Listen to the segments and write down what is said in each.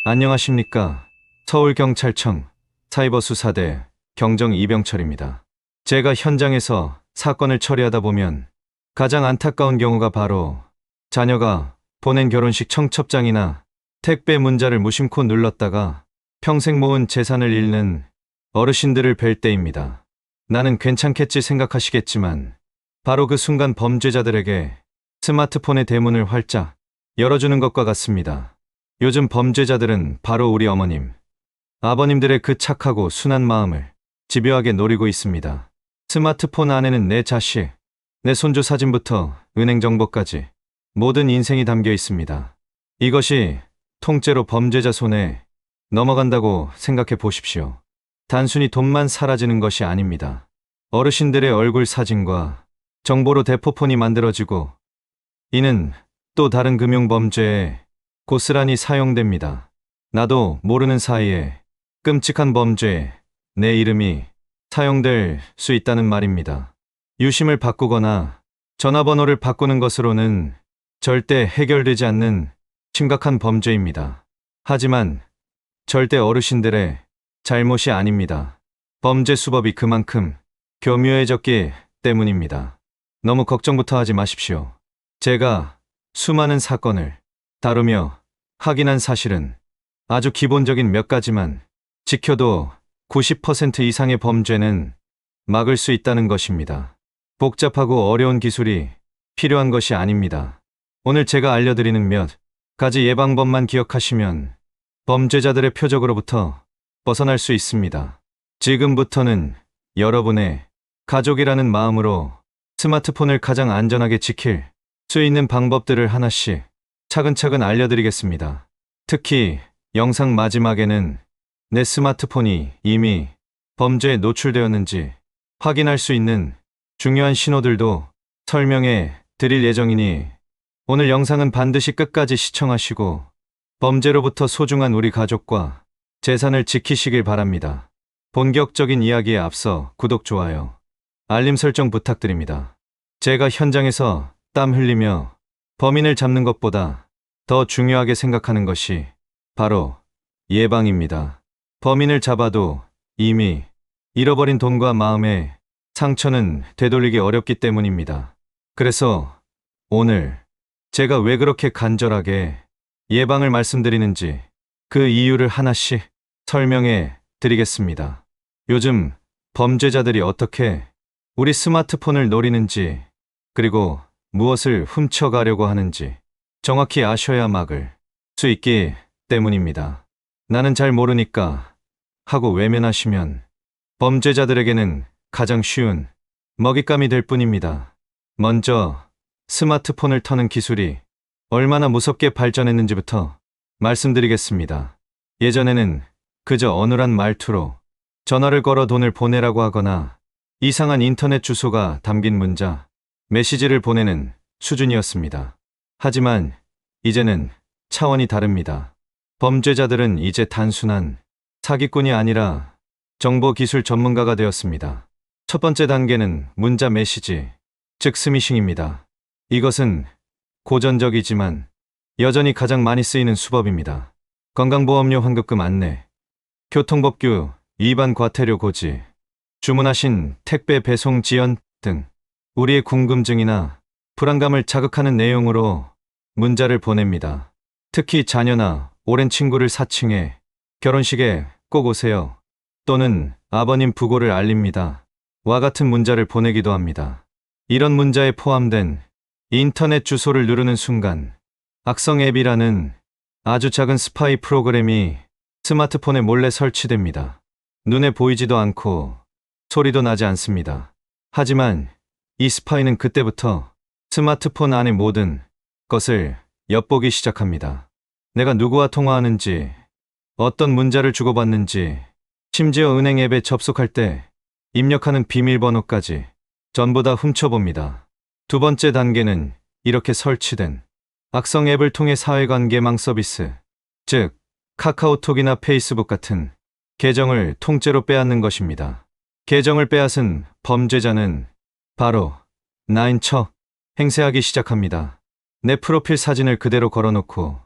안녕하십니까. 서울경찰청 사이버수사대 경정 이병철입니다. 제가 현장에서 사건을 처리하다 보면 가장 안타까운 경우가 바로 자녀가 보낸 결혼식 청첩장이나 택배 문자를 무심코 눌렀다가 평생 모은 재산을 잃는 어르신들을 뵐 때입니다. 나는 괜찮겠지 생각하시겠지만 바로 그 순간 범죄자들에게 스마트폰의 대문을 활짝 열어주는 것과 같습니다. 요즘 범죄자들은 바로 우리 어머님, 아버님들의 그 착하고 순한 마음을 집요하게 노리고 있습니다. 스마트폰 안에는 내 자식, 내 손주 사진부터 은행 정보까지 모든 인생이 담겨 있습니다. 이것이 통째로 범죄자 손에 넘어간다고 생각해 보십시오. 단순히 돈만 사라지는 것이 아닙니다. 어르신들의 얼굴 사진과 정보로 대포폰이 만들어지고 이는 또 다른 금융범죄에 고스란히 사용됩니다. 나도 모르는 사이에 끔찍한 범죄에 내 이름이 사용될 수 있다는 말입니다. 유심을 바꾸거나 전화번호를 바꾸는 것으로는 절대 해결되지 않는 심각한 범죄입니다. 하지만 절대 어르신들의 잘못이 아닙니다. 범죄 수법이 그만큼 교묘해졌기 때문입니다. 너무 걱정부터 하지 마십시오. 제가 수많은 사건을 다루며 확인한 사실은 아주 기본적인 몇 가지만 지켜도 90% 이상의 범죄는 막을 수 있다는 것입니다. 복잡하고 어려운 기술이 필요한 것이 아닙니다. 오늘 제가 알려드리는 몇 가지 예방법만 기억하시면 범죄자들의 표적으로부터 벗어날 수 있습니다. 지금부터는 여러분의 가족이라는 마음으로 스마트폰을 가장 안전하게 지킬 수 있는 방법들을 하나씩 차근차근 알려드리겠습니다. 특히 영상 마지막에는 내 스마트폰이 이미 범죄에 노출되었는지 확인할 수 있는 중요한 신호들도 설명해 드릴 예정이니 오늘 영상은 반드시 끝까지 시청하시고 범죄로부터 소중한 우리 가족과 재산을 지키시길 바랍니다. 본격적인 이야기에 앞서 구독, 좋아요, 알림 설정 부탁드립니다. 제가 현장에서 땀 흘리며 범인을 잡는 것보다 더 중요하게 생각하는 것이 바로 예방입니다. 범인을 잡아도 이미 잃어버린 돈과 마음의 상처는 되돌리기 어렵기 때문입니다. 그래서 오늘 제가 왜 그렇게 간절하게 예방을 말씀드리는지 그 이유를 하나씩 설명해 드리겠습니다. 요즘 범죄자들이 어떻게 우리 스마트폰을 노리는지, 그리고 무엇을 훔쳐가려고 하는지 정확히 아셔야 막을 수 있기 때문입니다. 나는 잘 모르니까 하고 외면하시면 범죄자들에게는 가장 쉬운 먹잇감이 될 뿐입니다. 먼저 스마트폰을 터는 기술이 얼마나 무섭게 발전했는지부터 말씀드리겠습니다. 예전에는 그저 어눌한 말투로 전화를 걸어 돈을 보내라고 하거나 이상한 인터넷 주소가 담긴 문자, 메시지를 보내는 수준이었습니다. 하지만 이제는 차원이 다릅니다. 범죄자들은 이제 단순한 사기꾼이 아니라 정보기술 전문가가 되었습니다. 첫 번째 단계는 문자 메시지, 즉 스미싱입니다. 이것은 고전적이지만 여전히 가장 많이 쓰이는 수법입니다. 건강보험료 환급금 안내, 교통법규 위반 과태료 고지, 주문하신 택배 배송 지연 등 우리의 궁금증이나 불안감을 자극하는 내용으로 문자를 보냅니다. 특히 자녀나 오랜 친구를 사칭해 결혼식에 꼭 오세요, 또는 아버님 부고를 알립니다 와 같은 문자를 보내기도 합니다. 이런 문자에 포함된 인터넷 주소를 누르는 순간 악성 앱이라는 아주 작은 스파이 프로그램이 스마트폰에 몰래 설치됩니다. 눈에 보이지도 않고 소리도 나지 않습니다. 하지만 이 스파이는 그때부터 스마트폰 안의 모든 것을 엿보기 시작합니다. 내가 누구와 통화하는지, 어떤 문자를 주고받는지, 심지어 은행 앱에 접속할 때 입력하는 비밀번호까지 전부 다 훔쳐봅니다. 두 번째 단계는 이렇게 설치된 악성 앱을 통해 사회관계망 서비스, 즉 카카오톡이나 페이스북 같은 계정을 통째로 빼앗는 것입니다. 계정을 빼앗은 범죄자는 바로 나인 척 행세하기 시작합니다. 내 프로필 사진을 그대로 걸어놓고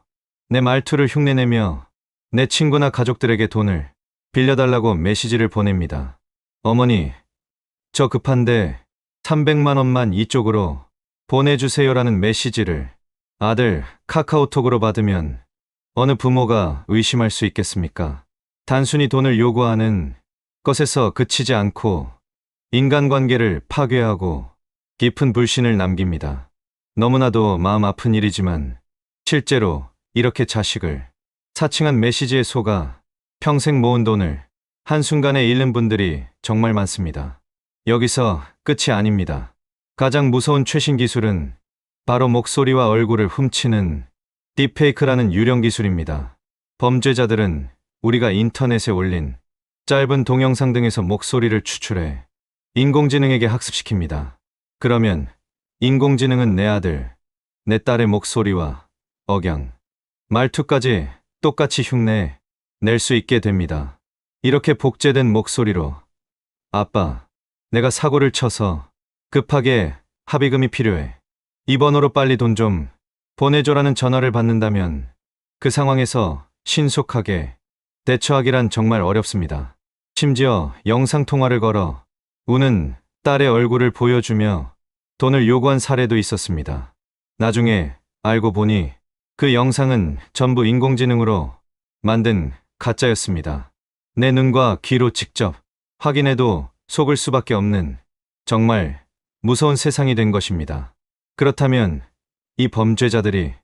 내 말투를 흉내내며 내 친구나 가족들에게 돈을 빌려달라고 메시지를 보냅니다. 어머니, 저 급한데 300만 원만 이쪽으로 보내주세요라는 메시지를 아들 카카오톡으로 받으면 어느 부모가 의심할 수 있겠습니까? 단순히 돈을 요구하는 것에서 그치지 않고 인간관계를 파괴하고 깊은 불신을 남깁니다. 너무나도 마음 아픈 일이지만 실제로 이렇게 자식을 사칭한 메시지에 속아 평생 모은 돈을 한순간에 잃는 분들이 정말 많습니다. 여기서 끝이 아닙니다. 가장 무서운 최신 기술은 바로 목소리와 얼굴을 훔치는 딥페이크라는 유령 기술입니다. 범죄자들은 우리가 인터넷에 올린 짧은 동영상 등에서 목소리를 추출해 인공지능에게 학습시킵니다. 그러면 인공지능은 내 아들, 내 딸의 목소리와 억양, 말투까지 똑같이 흉내 낼 수 있게 됩니다. 이렇게 복제된 목소리로 아빠, 내가 사고를 쳐서 급하게 합의금이 필요해. 이 번호로 빨리 돈 좀 보내줘라는 전화를 받는다면 그 상황에서 신속하게 대처하기란 정말 어렵습니다. 심지어 영상통화를 걸어 우는 딸의 얼굴을 보여주며 돈을 요구한 사례도 있었습니다. 나중에 알고 보니 그 영상은 전부 인공지능으로 만든 가짜였습니다. 내 눈과 귀로 직접 확인해도 속을 수밖에 없는 정말 무서운 세상이 된 것입니다. 그렇다면 이 범죄자들이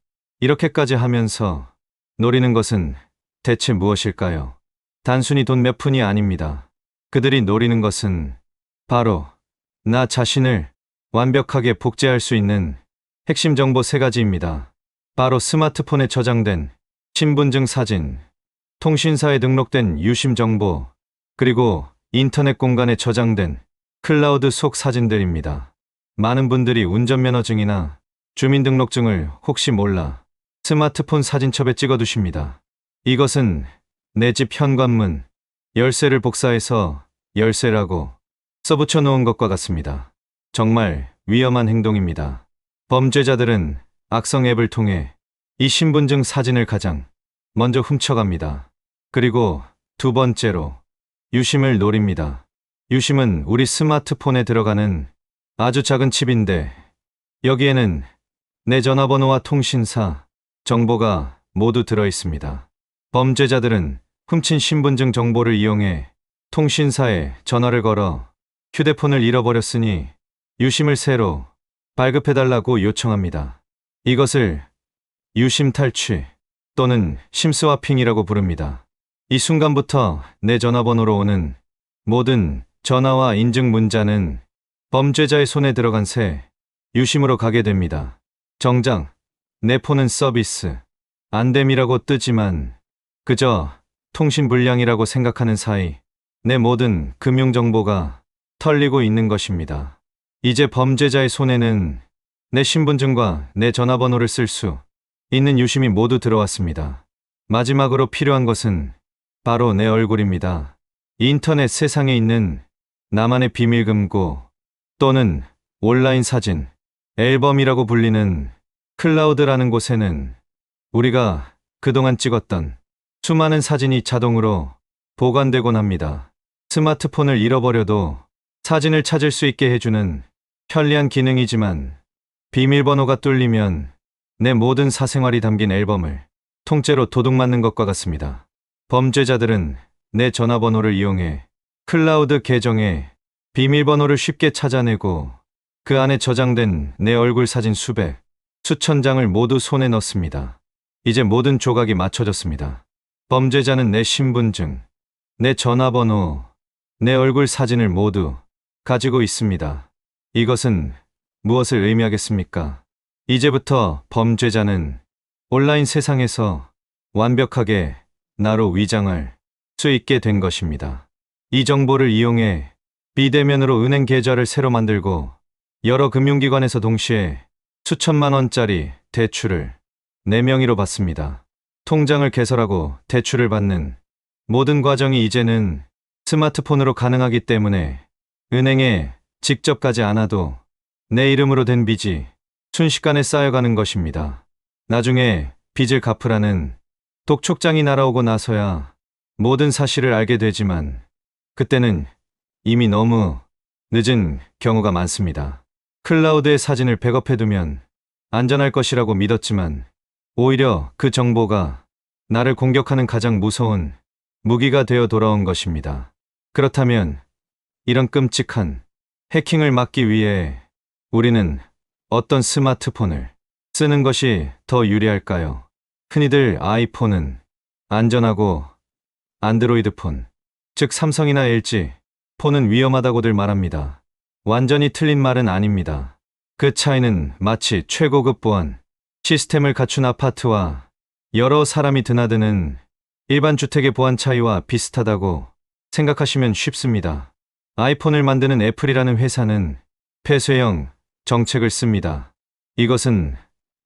이렇게까지 하면서 노리는 것은 대체 무엇일까요? 단순히 돈 몇 푼이 아닙니다. 그들이 노리는 것은 바로 나 자신을 완벽하게 복제할 수 있는 핵심 정보 3가지입니다. 바로 스마트폰에 저장된 신분증 사진, 통신사에 등록된 유심 정보, 그리고 인터넷 공간에 저장된 클라우드 속 사진들입니다. 많은 분들이 운전면허증이나 주민등록증을 혹시 몰라 스마트폰 사진첩에 찍어두십니다. 이것은 내 집 현관문 열쇠를 복사해서 열쇠라고 써붙여 놓은 것과 같습니다. 정말 위험한 행동입니다. 범죄자들은 악성 앱을 통해 이 신분증 사진을 가장 먼저 훔쳐갑니다. 그리고 두 번째로 유심을 노립니다. 유심은 우리 스마트폰에 들어가는 아주 작은 칩인데 여기에는 내 전화번호와 통신사 정보가 모두 들어 있습니다. 범죄자들은 훔친 신분증 정보를 이용해 통신사에 전화를 걸어 휴대폰을 잃어버렸으니 유심을 새로 발급해달라고 요청합니다. 이것을 유심 탈취 또는 심스와핑이라고 부릅니다. 이 순간부터 내 전화번호로 오는 모든 전화와 인증 문자는 범죄자의 손에 들어간 새 유심으로 가게 됩니다. 정작 내 폰은 서비스 안됨이라고 뜨지만 그저 통신 불량이라고 생각하는 사이 내 모든 금융정보가 털리고 있는 것입니다. 이제 범죄자의 손에는 내 신분증과 내 전화번호를 쓸 수 있는 유심이 모두 들어왔습니다. 마지막으로 필요한 것은 바로 내 얼굴입니다. 인터넷 세상에 있는 나만의 비밀 금고 또는 온라인 사진, 앨범이라고 불리는 클라우드라는 곳에는 우리가 그동안 찍었던 수많은 사진이 자동으로 보관되곤 합니다. 스마트폰을 잃어버려도 사진을 찾을 수 있게 해주는 편리한 기능이지만 비밀번호가 뚫리면 내 모든 사생활이 담긴 앨범을 통째로 도둑맞는 것과 같습니다. 범죄자들은 내 전화번호를 이용해 클라우드 계정에 비밀번호를 쉽게 찾아내고 그 안에 저장된 내 얼굴 사진 수백, 수천 장을 모두 손에 넣습니다. 이제 모든 조각이 맞춰졌습니다. 범죄자는 내 신분증, 내 전화번호, 내 얼굴 사진을 모두 가지고 있습니다. 이것은 무엇을 의미하겠습니까? 이제부터 범죄자는 온라인 세상에서 완벽하게 나로 위장할 수 있게 된 것입니다. 이 정보를 이용해 비대면으로 은행 계좌를 새로 만들고 여러 금융기관에서 동시에 수천만 원짜리 대출을 내 명의로 받습니다. 통장을 개설하고 대출을 받는 모든 과정이 이제는 스마트폰으로 가능하기 때문에 은행에 직접 가지 않아도 내 이름으로 된 빚이 순식간에 쌓여가는 것입니다. 나중에 빚을 갚으라는 독촉장이 날아오고 나서야 모든 사실을 알게 되지만 그때는 이미 너무 늦은 경우가 많습니다. 클라우드에 사진을 백업해두면 안전할 것이라고 믿었지만 오히려 그 정보가 나를 공격하는 가장 무서운 무기가 되어 돌아온 것입니다. 그렇다면 이런 끔찍한 해킹을 막기 위해 우리는 어떤 스마트폰을 쓰는 것이 더 유리할까요? 흔히들 아이폰은 안전하고 안드로이드 폰, 즉 삼성이나 LG 폰은 위험하다고들 말합니다. 완전히 틀린 말은 아닙니다. 그 차이는 마치 최고급 보안 시스템을 갖춘 아파트와 여러 사람이 드나드는 일반 주택의 보안 차이와 비슷하다고 생각하시면 쉽습니다. 아이폰을 만드는 애플이라는 회사는 폐쇄형 정책을 씁니다. 이것은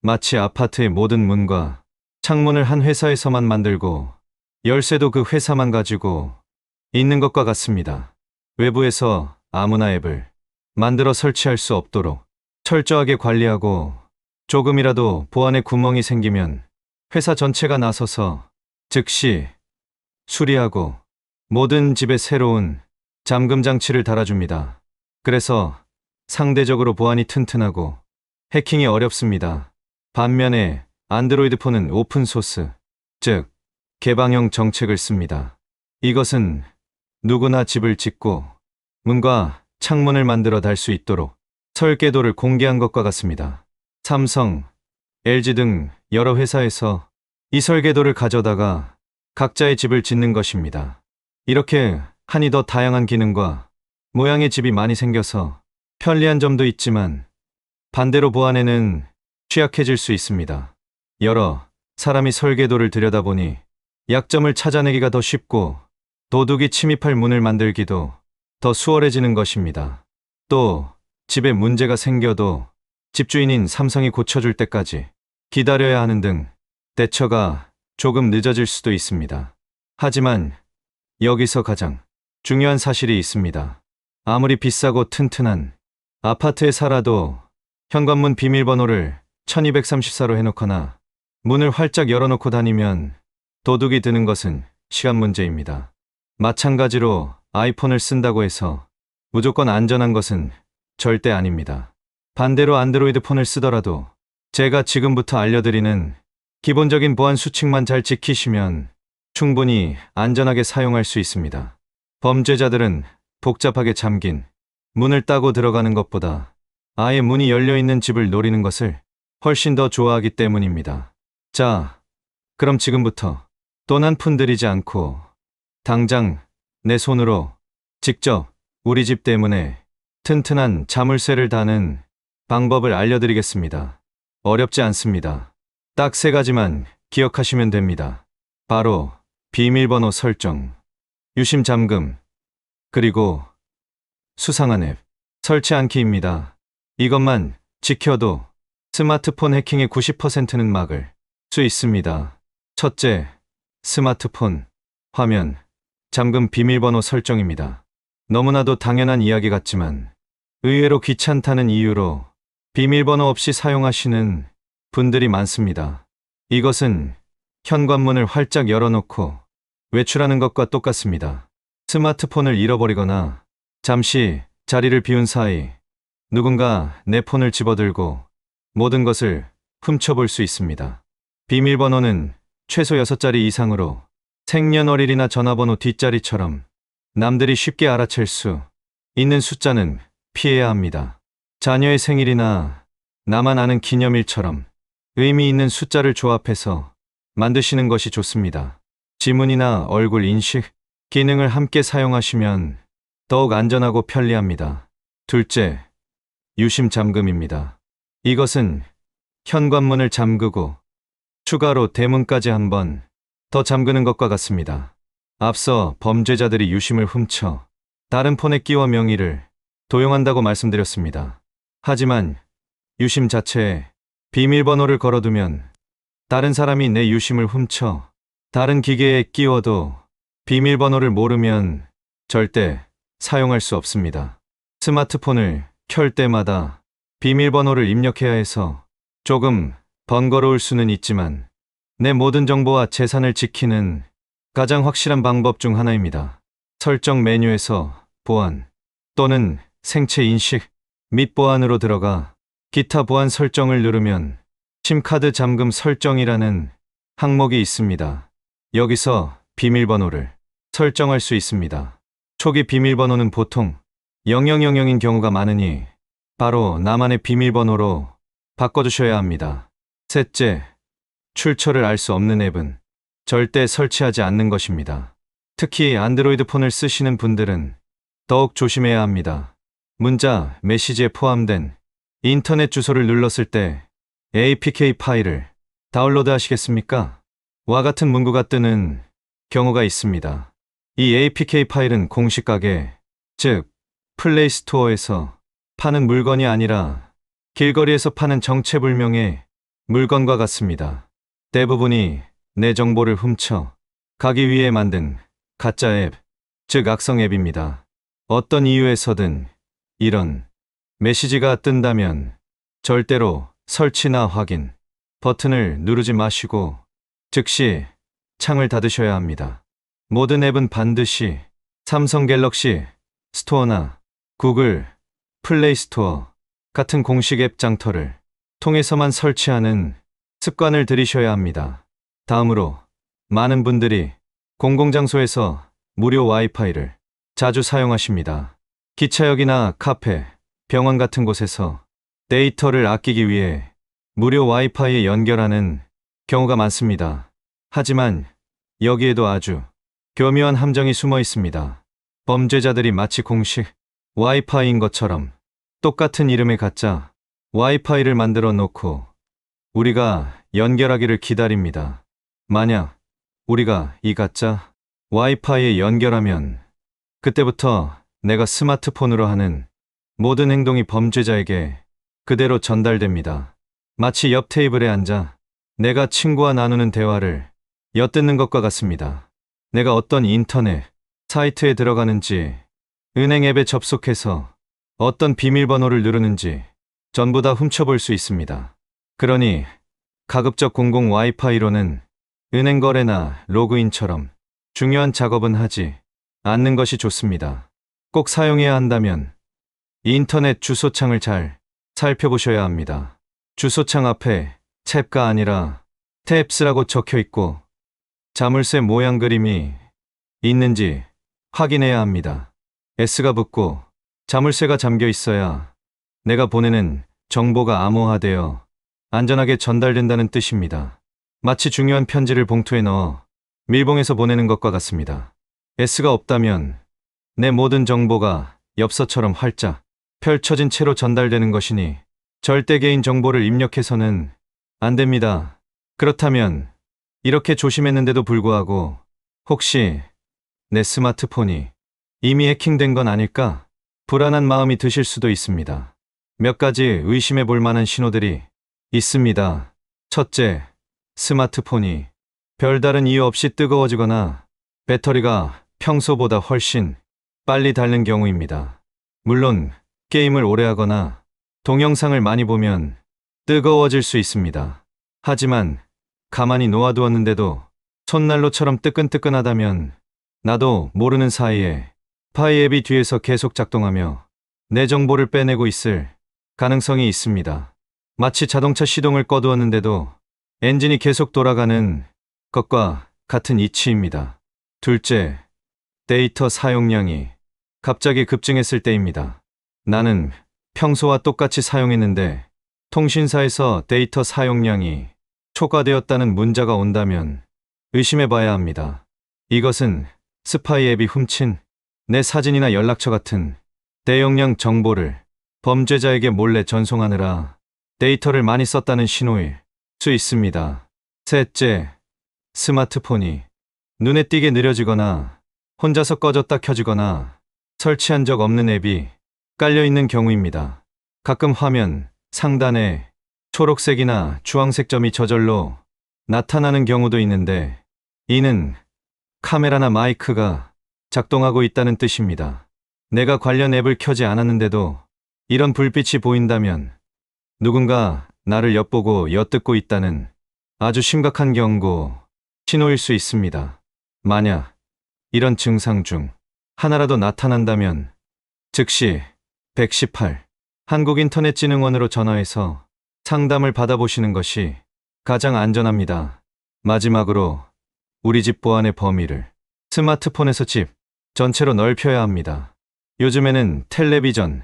마치 아파트의 모든 문과 창문을 한 회사에서만 만들고 열쇠도 그 회사만 가지고 있는 것과 같습니다. 외부에서 아무나 앱을 만들어 설치할 수 없도록 철저하게 관리하고 조금이라도 보안에 구멍이 생기면 회사 전체가 나서서 즉시 수리하고 모든 집에 새로운 잠금 장치를 달아줍니다. 그래서 상대적으로 보안이 튼튼하고 해킹이 어렵습니다. 반면에 안드로이드 폰은 오픈소스, 즉 개방형 정책을 씁니다. 이것은 누구나 집을 짓고 문과 창문을 만들어 달 수 있도록 설계도를 공개한 것과 같습니다. 삼성, LG 등 여러 회사에서 이 설계도를 가져다가 각자의 집을 짓는 것입니다. 이렇게 하니 더 다양한 기능과 모양의 집이 많이 생겨서 편리한 점도 있지만 반대로 보안에는 취약해질 수 있습니다. 여러 사람이 설계도를 들여다보니 약점을 찾아내기가 더 쉽고 도둑이 침입할 문을 만들기도 더 수월해지는 것입니다. 또 집에 문제가 생겨도 집주인인 삼성이 고쳐줄 때까지 기다려야 하는 등 대처가 조금 늦어질 수도 있습니다. 하지만 여기서 가장 중요한 사실이 있습니다. 아무리 비싸고 튼튼한 아파트에 살아도 현관문 비밀번호를 1234로 해놓거나 문을 활짝 열어놓고 다니면 도둑이 드는 것은 시간 문제입니다. 마찬가지로 아이폰을 쓴다고 해서 무조건 안전한 것은 절대 아닙니다. 반대로 안드로이드 폰을 쓰더라도 제가 지금부터 알려드리는 기본적인 보안 수칙만 잘 지키시면 충분히 안전하게 사용할 수 있습니다. 범죄자들은 복잡하게 잠긴 문을 따고 들어가는 것보다 아예 문이 열려있는 집을 노리는 것을 훨씬 더 좋아하기 때문입니다. 자, 그럼 지금부터 돈 한 푼 들이지 않고 당장 내 손으로 직접 우리 집 때문에 튼튼한 자물쇠를 다는 방법을 알려드리겠습니다. 어렵지 않습니다. 딱 3가지만 기억하시면 됩니다. 바로 비밀번호 설정, 유심 잠금, 그리고 수상한 앱 설치 않기입니다. 이것만 지켜도 스마트폰 해킹의 90%는 막을 수 있습니다. 첫째, 스마트폰 화면 잠금 비밀번호 설정입니다. 너무나도 당연한 이야기 같지만 의외로 귀찮다는 이유로 비밀번호 없이 사용하시는 분들이 많습니다. 이것은 현관문을 활짝 열어놓고 외출하는 것과 똑같습니다. 스마트폰을 잃어버리거나 잠시 자리를 비운 사이 누군가 내 폰을 집어들고 모든 것을 훔쳐볼 수 있습니다. 비밀번호는 최소 6자리 이상으로 생년월일이나 전화번호 뒷자리처럼 남들이 쉽게 알아챌 수 있는 숫자는 피해야 합니다. 자녀의 생일이나 나만 아는 기념일처럼 의미 있는 숫자를 조합해서 만드시는 것이 좋습니다. 지문이나 얼굴 인식 기능을 함께 사용하시면 더욱 안전하고 편리합니다. 둘째, 유심 잠금입니다. 이것은 현관문을 잠그고 추가로 대문까지 한 번 더 잠그는 것과 같습니다. 앞서 범죄자들이 유심을 훔쳐 다른 폰에 끼워 명의를 도용한다고 말씀드렸습니다. 하지만 유심 자체에 비밀번호를 걸어두면 다른 사람이 내 유심을 훔쳐 다른 기계에 끼워도 비밀번호를 모르면 절대 사용할 수 없습니다. 스마트폰을 켤 때마다 비밀번호를 입력해야 해서 조금 번거로울 수는 있지만 내 모든 정보와 재산을 지키는 가장 확실한 방법 중 하나입니다. 설정 메뉴에서 보안 또는 생체 인식 및 보안으로 들어가 기타 보안 설정을 누르면 심카드 잠금 설정이라는 항목이 있습니다. 여기서 비밀번호를 설정할 수 있습니다. 초기 비밀번호는 보통 0000인 경우가 많으니 바로 나만의 비밀번호로 바꿔주셔야 합니다. 셋째, 출처를 알 수 없는 앱은 절대 설치하지 않는 것입니다. 특히 안드로이드 폰을 쓰시는 분들은 더욱 조심해야 합니다. 문자, 메시지에 포함된 인터넷 주소를 눌렀을 때 APK 파일을 다운로드 하시겠습니까? 와 같은 문구가 뜨는 경우가 있습니다. 이 APK 파일은 공식 가게, 즉 플레이 스토어에서 파는 물건이 아니라 길거리에서 파는 정체불명의 물건과 같습니다. 대부분이 내 정보를 훔쳐 가기 위해 만든 가짜 앱, 즉 악성 앱입니다. 어떤 이유에서든 이런 메시지가 뜬다면 절대로 설치나 확인 버튼을 누르지 마시고 즉시 창을 닫으셔야 합니다. 모든 앱은 반드시 삼성 갤럭시 스토어나 구글 플레이 스토어 같은 공식 앱 장터를 통해서만 설치하는 습관을 들이셔야 합니다. 다음으로 많은 분들이 공공장소에서 무료 와이파이를 자주 사용하십니다. 기차역이나 카페, 병원 같은 곳에서 데이터를 아끼기 위해 무료 와이파이에 연결하는 경우가 많습니다. 하지만 여기에도 아주 교묘한 함정이 숨어 있습니다. 범죄자들이 마치 공식 와이파이인 것처럼 똑같은 이름의 가짜 와이파이를 만들어 놓고 우리가 연결하기를 기다립니다. 만약 우리가 이 가짜 와이파이에 연결하면 그때부터 내가 스마트폰으로 하는 모든 행동이 범죄자에게 그대로 전달됩니다. 마치 옆 테이블에 앉아 내가 친구와 나누는 대화를 엿듣는 것과 같습니다. 내가 어떤 인터넷 사이트에 들어가는지, 은행 앱에 접속해서 어떤 비밀번호를 누르는지 전부 다 훔쳐볼 수 있습니다. 그러니 가급적 공공 와이파이로는 은행 거래나 로그인처럼 중요한 작업은 하지 않는 것이 좋습니다. 꼭 사용해야 한다면 인터넷 주소창을 잘 살펴보셔야 합니다. 주소창 앞에 탭가 아니라 탭스라고 적혀 있고 자물쇠 모양 그림이 있는지 확인해야 합니다. S가 붙고 자물쇠가 잠겨 있어야 내가 보내는 정보가 암호화되어 안전하게 전달된다는 뜻입니다. 마치 중요한 편지를 봉투에 넣어 밀봉해서 보내는 것과 같습니다. S가 없다면 내 모든 정보가 엽서처럼 활짝 펼쳐진 채로 전달되는 것이니 절대 개인 정보를 입력해서는 안 됩니다. 그렇다면 이렇게 조심했는데도 불구하고 혹시 내 스마트폰이 이미 해킹된 건 아닐까? 불안한 마음이 드실 수도 있습니다. 몇 가지 의심해 볼 만한 신호들이 있습니다. 첫째, 스마트폰이 별다른 이유 없이 뜨거워지거나 배터리가 평소보다 훨씬 빨리 닳는 경우입니다. 물론 게임을 오래 하거나 동영상을 많이 보면 뜨거워질 수 있습니다. 하지만 가만히 놓아두었는데도 손난로처럼 뜨끈뜨끈하다면 나도 모르는 사이에 파이 앱이 뒤에서 계속 작동하며 내 정보를 빼내고 있을 가능성이 있습니다. 마치 자동차 시동을 꺼두었는데도 엔진이 계속 돌아가는 것과 같은 이치입니다. 둘째, 데이터 사용량이 갑자기 급증했을 때입니다. 나는 평소와 똑같이 사용했는데 통신사에서 데이터 사용량이 초과되었다는 문자가 온다면 의심해 봐야 합니다. 이것은 스파이 앱이 훔친 내 사진이나 연락처 같은 대용량 정보를 범죄자에게 몰래 전송하느라 데이터를 많이 썼다는 신호일 수 있습니다. 셋째, 스마트폰이 눈에 띄게 느려지거나 혼자서 꺼졌다 켜지거나 설치한 적 없는 앱이 깔려 있는 경우입니다. 가끔 화면 상단에 초록색이나 주황색 점이 저절로 나타나는 경우도 있는데 이는 카메라나 마이크가 작동하고 있다는 뜻입니다. 내가 관련 앱을 켜지 않았는데도 이런 불빛이 보인다면 누군가 나를 엿보고 엿듣고 있다는 아주 심각한 경고, 신호일 수 있습니다. 만약 이런 증상 중 하나라도 나타난다면 즉시 118 한국인터넷진흥원으로 전화해서 상담을 받아보시는 것이 가장 안전합니다. 마지막으로 우리 집 보안의 범위를 스마트폰에서 집 전체로 넓혀야 합니다. 요즘에는 텔레비전,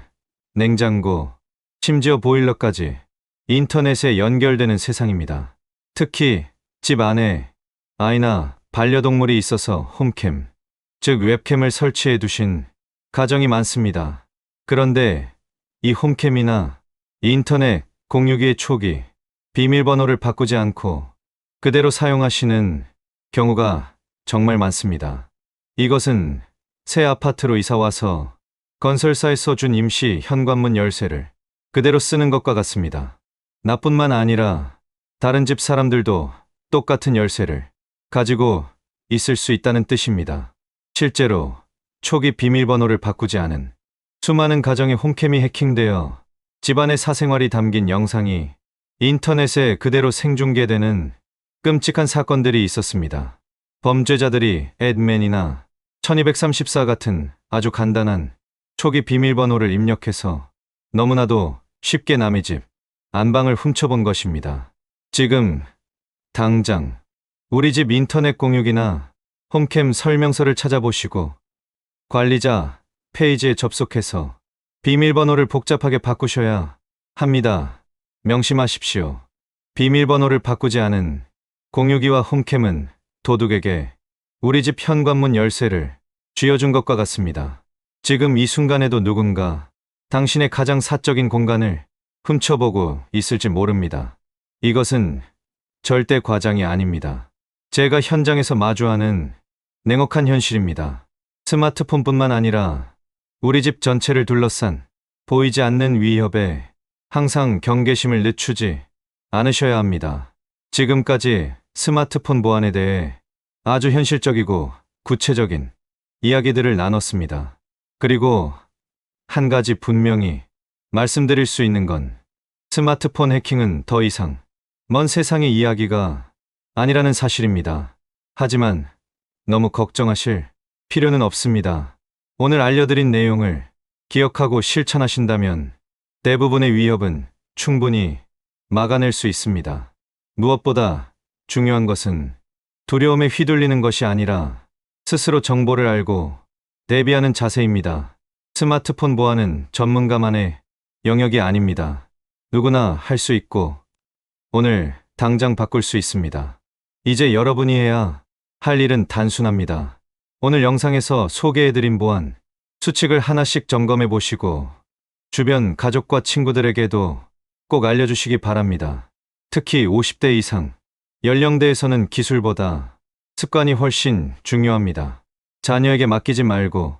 냉장고, 심지어 보일러까지 인터넷에 연결되는 세상입니다. 특히 집 안에 아이나 반려동물이 있어서 홈캠, 즉 웹캠을 설치해 두신 가정이 많습니다. 그런데 이 홈캠이나 인터넷 공유기의 초기 비밀번호를 바꾸지 않고 그대로 사용하시는 경우가 정말 많습니다. 이것은 새 아파트로 이사와서 건설사에서 준 임시 현관문 열쇠를 그대로 쓰는 것과 같습니다. 나뿐만 아니라 다른 집 사람들도 똑같은 열쇠를 가지고 있을 수 있다는 뜻입니다. 실제로 초기 비밀번호를 바꾸지 않은 수많은 가정의 홈캠이 해킹되어 집안의 사생활이 담긴 영상이 인터넷에 그대로 생중계되는 끔찍한 사건들이 있었습니다. 범죄자들이 애드맨이나 1234 같은 아주 간단한 초기 비밀번호를 입력해서 너무나도 쉽게 남의 집 안방을 훔쳐본 것입니다. 지금 당장 우리 집 인터넷 공유기나 홈캠 설명서를 찾아보시고 관리자 페이지에 접속해서 비밀번호를 복잡하게 바꾸셔야 합니다. 명심하십시오. 비밀번호를 바꾸지 않은 공유기와 홈캠은 도둑에게 우리 집 현관문 열쇠를 쥐어준 것과 같습니다. 지금 이 순간에도 누군가 당신의 가장 사적인 공간을 훔쳐보고 있을지 모릅니다. 이것은 절대 과장이 아닙니다. 제가 현장에서 마주하는 냉혹한 현실입니다. 스마트폰뿐만 아니라 우리 집 전체를 둘러싼 보이지 않는 위협에 항상 경계심을 늦추지 않으셔야 합니다. 지금까지 스마트폰 보안에 대해 아주 현실적이고 구체적인 이야기들을 나눴습니다. 그리고 한 가지 분명히 말씀드릴 수 있는 건 스마트폰 해킹은 더 이상 먼 세상의 이야기가 아니라는 사실입니다. 하지만 너무 걱정하실 필요는 없습니다. 오늘 알려드린 내용을 기억하고 실천하신다면 대부분의 위협은 충분히 막아낼 수 있습니다. 무엇보다 중요한 것은 두려움에 휘둘리는 것이 아니라 스스로 정보를 알고 대비하는 자세입니다. 스마트폰 보안은 전문가만의 영역이 아닙니다. 누구나 할 수 있고 오늘 당장 바꿀 수 있습니다. 이제 여러분이 해야 할 일은 단순합니다. 오늘 영상에서 소개해드린 보안 수칙을 하나씩 점검해 보시고 주변 가족과 친구들에게도 꼭 알려주시기 바랍니다. 특히 50대 이상 연령대에서는 기술보다 습관이 훨씬 중요합니다. 자녀에게 맡기지 말고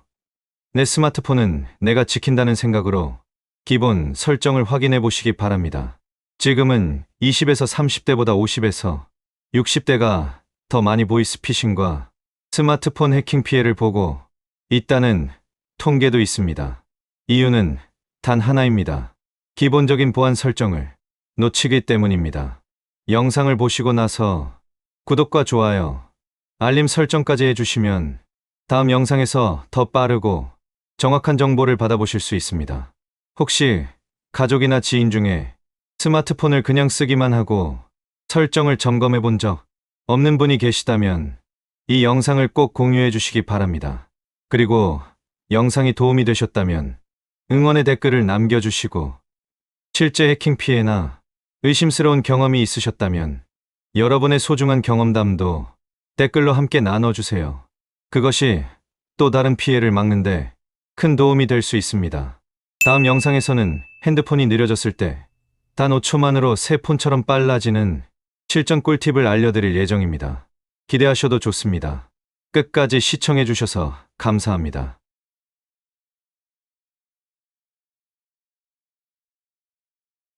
내 스마트폰은 내가 지킨다는 생각으로 기본 설정을 확인해 보시기 바랍니다. 지금은 20에서 30대보다 50에서 60대가 더 많이 보이스피싱과 스마트폰 해킹 피해를 보고 있다는 통계도 있습니다. 이유는 단 하나입니다. 기본적인 보안 설정을 놓치기 때문입니다. 영상을 보시고 나서 구독과 좋아요, 알림 설정까지 해주시면 다음 영상에서 더 빠르고 정확한 정보를 받아보실 수 있습니다. 혹시 가족이나 지인 중에 스마트폰을 그냥 쓰기만 하고 설정을 점검해 본 적 없는 분이 계시다면 이 영상을 꼭 공유해 주시기 바랍니다. 그리고 영상이 도움이 되셨다면 응원의 댓글을 남겨주시고 실제 해킹 피해나 의심스러운 경험이 있으셨다면 여러분의 소중한 경험담도 댓글로 함께 나눠주세요. 그것이 또 다른 피해를 막는데 큰 도움이 될 수 있습니다. 다음 영상에서는 핸드폰이 느려졌을 때 단 5초만으로 새 폰처럼 빨라지는 실전 꿀팁을 알려드릴 예정입니다. 기대하셔도 좋습니다. 끝까지 시청해주셔서 감사합니다.